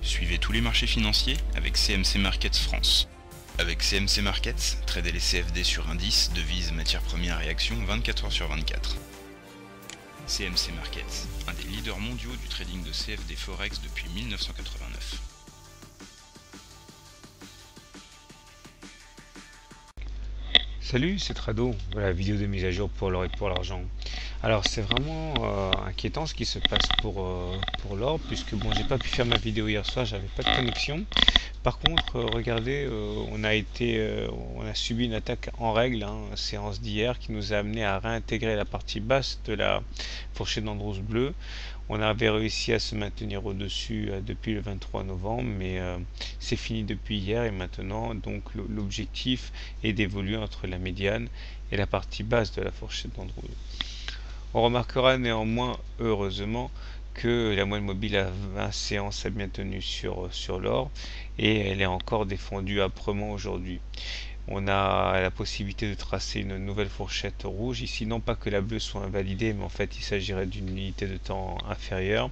Suivez tous les marchés financiers avec CMC Markets France. Avec CMC Markets, tradez les CFD sur indices, devises, matières premières et actions 24 heures sur 24. CMC Markets, un des leaders mondiaux du trading de CFD Forex depuis 1989. Salut, c'est Trado, voilà, vidéo de mise à jour pour l'or et pour l'argent. Alors c'est vraiment inquiétant ce qui se passe pour l'or, puisque bon, j'ai pas pu faire ma vidéo hier soir, j'avais pas de connexion. Par contre, regardez, on a subi une attaque en règle, séance d'hier, qui nous a amené à réintégrer la partie basse de la fourchette d'Andrews bleue. On avait réussi à se maintenir au-dessus depuis le 23 novembre, mais c'est fini depuis hier et maintenant, donc l'objectif est d'évoluer entre la médiane et la partie basse de la fourchette d'Andrews. On remarquera néanmoins, heureusement, que la moyenne mobile à 20 séances a bien tenu sur l'or et elle est encore défendue âprement aujourd'hui. On a la possibilité de tracer une nouvelle fourchette rouge ici, non pas que la bleue soit invalidée, mais en fait il s'agirait d'une unité de temps inférieure,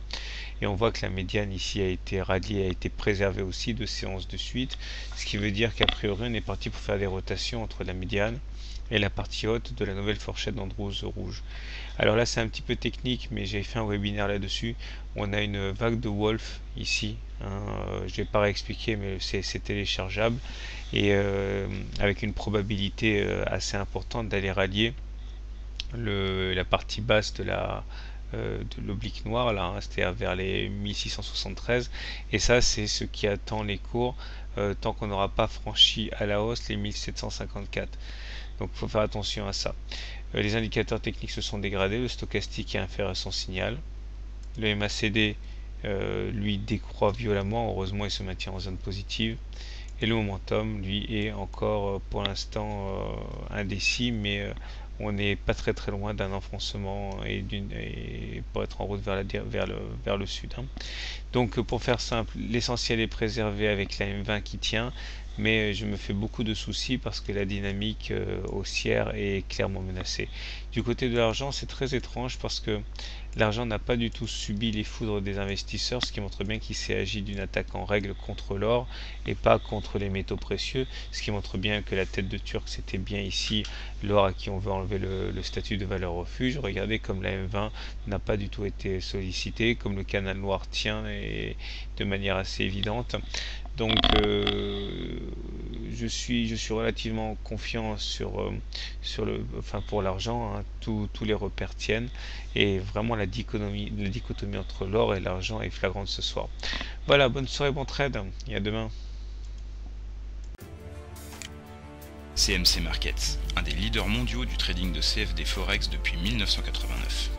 et on voit que la médiane ici a été ralliée, a été préservée aussi de séances de suite, ce qui veut dire qu'a priori on est parti pour faire des rotations entre la médiane et la partie haute de la nouvelle fourchette d'Andrews rouge. Alors là c'est un petit peu technique, mais j'ai fait un webinaire là-dessus. On a une vague de Wolf ici, je vais pas réexpliquer, mais c'est téléchargeable, et avec une probabilité assez importante d'aller rallier la partie basse de l'oblique noire là, c'est-à-dire vers les 1673, et ça c'est ce qui attend les cours tant qu'on n'aura pas franchi à la hausse les 1754. Donc il faut faire attention à ça. Les indicateurs techniques se sont dégradés, le stochastique est inférieur à son signal, le MACD lui décroît violemment, heureusement il se maintient en zone positive, et le momentum lui est encore pour l'instant indécis, mais on n'est pas très loin d'un enfoncement et pour être en route vers le sud. Donc pour faire simple, l'essentiel est préservé avec la M20 qui tient, mais je me fais beaucoup de soucis parce que la dynamique haussière est clairement menacée. Du côté de l'argent, c'est très étrange parce que l'argent n'a pas du tout subi les foudres des investisseurs, ce qui montre bien qu'il s'est agi d'une attaque en règle contre l'or et pas contre les métaux précieux, ce qui montre bien que la tête de Turc c'était bien ici l'or à qui on veut enlever le statut de valeur refuge. Regardez comme la M20 n'a pas du tout été sollicitée, comme le canal noir tient et de manière assez évidente. Donc je suis relativement confiant pour l'argent, tous les repères tiennent, et vraiment la dichotomie entre l'or et l'argent est flagrante ce soir. Voilà, bonne soirée, bon trade, et à demain. CMC Markets, un des leaders mondiaux du trading de CFD Forex depuis 1989.